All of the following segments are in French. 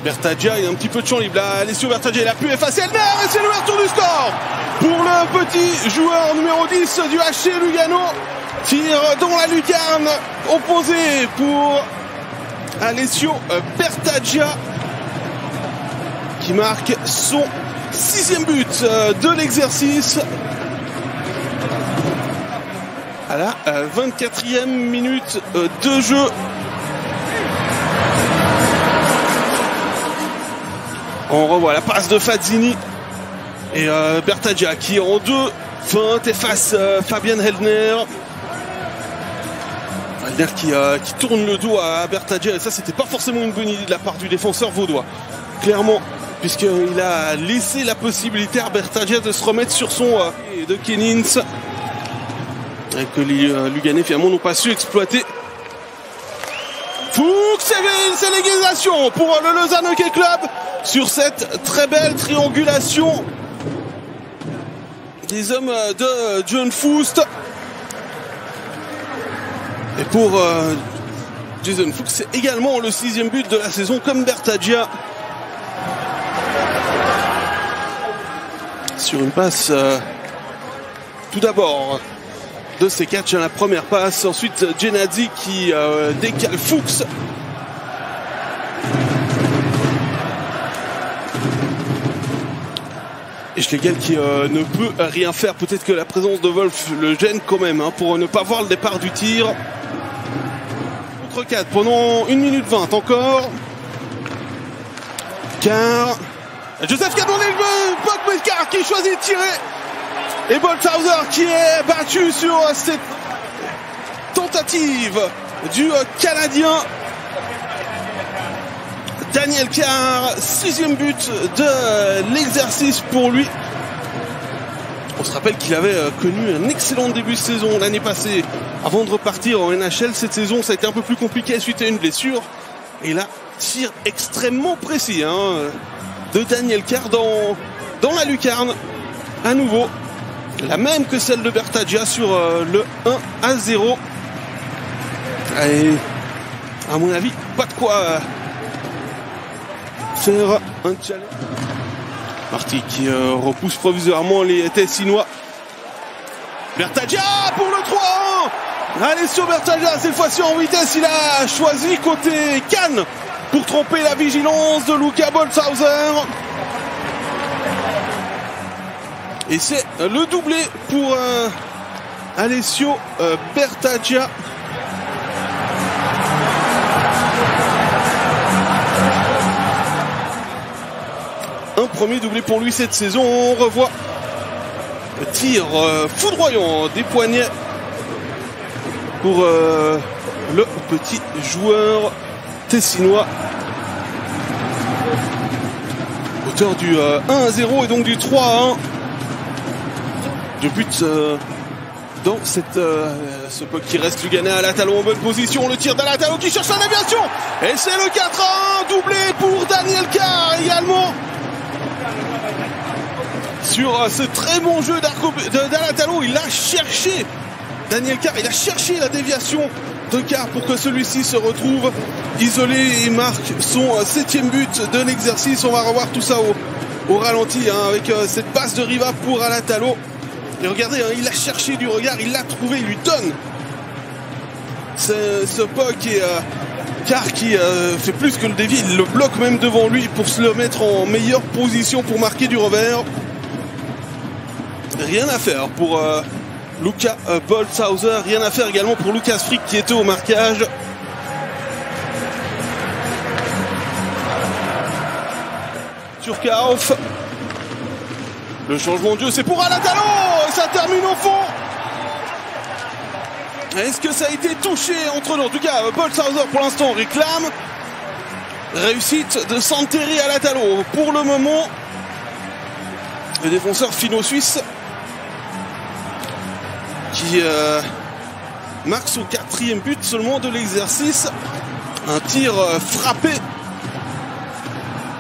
Bertagia, il a un petit peu de champ libre. Là, Alessio Bertagia, il a pu effacer Elner et c'est l'ouverture du score pour le petit joueur numéro 10 du HC Lugano. Tire dans la lucarne opposée pour Alessio Bertagia qui marque son 6e but de l'exercice à la 24e minute de jeu. On revoit la passe de Fazzini et Bertagia qui en deux feinte efface Fabian Hellner. Hellner qui tourne le dos à Bertagia, et ça c'était pas forcément une bonne idée de la part du défenseur vaudois, clairement, puisqu'il a laissé la possibilité à Bertagia de se remettre sur son de Kenins, que les Luganais finalement n'ont pas su exploiter. Fuchs, c'est l'égalisation pour le Lausanne Hockey Club sur cette très belle triangulation des hommes de John Foust. Et pour Jason Fuchs, c'est également le 6e but de la saison comme Bertagia. Sur une passe tout d'abord de Sekac à la première passe, ensuite Genadzi qui décale Fuchs. Et Schlegel qui ne peut rien faire, peut-être que la présence de Wolf le gêne quand même, hein, pour ne pas voir le départ du tir. Contre 4 pendant 1 minute 20 encore. Car Joseph Cadonnet, le puck, Car qui choisit de tirer. Et Bolthauser qui est battu sur cette tentative du Canadien. Daniel Carr, 6e but de l'exercice pour lui. On se rappelle qu'il avait connu un excellent début de saison l'année passée avant de repartir en NHL. Cette saison, ça a été un peu plus compliqué suite à une blessure. Et là, tir extrêmement précis de Daniel Carr dans la lucarne. À nouveau, la même que celle de Bertagia sur le 1-0. Et à mon avis, pas de quoi faire un challenge. Marty qui repousse provisoirement les Tessinois. Bertagia pour le 3-1. Alessio Bertagia, cette fois-ci en vitesse, il a choisi côté Cannes pour tromper la vigilance de Luca Bolthauser. Et c'est le doublé pour Alessio Bertagia. Un premier doublé pour lui cette saison. On revoit le tir foudroyant des poignets pour le petit joueur tessinois. Auteur du 1-0 et donc du 3-1. Deux buts dans ce puck qui reste Luganais. Alatalo en bonne position. Le tir d'Alatalo qui cherche la déviation. Et c'est le 4-1 doublé pour Daniel Carr également. Sur ce très bon jeu d'Alatalo, il a cherché, Daniel Carr, il a cherché la déviation de Carr pour que celui-ci se retrouve isolé et marque son 7e but de l'exercice. On va revoir tout ça au ralenti avec cette passe de Riva pour Alatalo. Et regardez, il a cherché du regard, il l'a trouvé, il lui donne ce puck et Carr qui fait plus que le dévier, il le bloque même devant lui pour se le mettre en meilleure position pour marquer du revers. Rien à faire pour Luca Bolthauser, rien à faire également pour Lucas Frick qui était au marquage. Turkauf. Le changement de jeu, c'est pour Alatalo et ça termine au fond. Est-ce que ça a été touché entre nous? En tout cas, Bolthauser pour l'instant réclame. Réussite de Santeri Alatalo pour le moment. Le défenseur finno-suisse qui marque son 4e but seulement de l'exercice. Un tir frappé.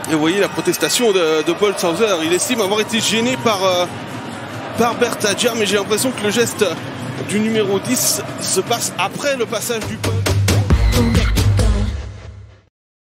Et vous voyez la protestation de Bolthauser. Il estime avoir été gêné par Bertagia, mais j'ai l'impression que le geste du numéro 10 se passe après le passage du puck.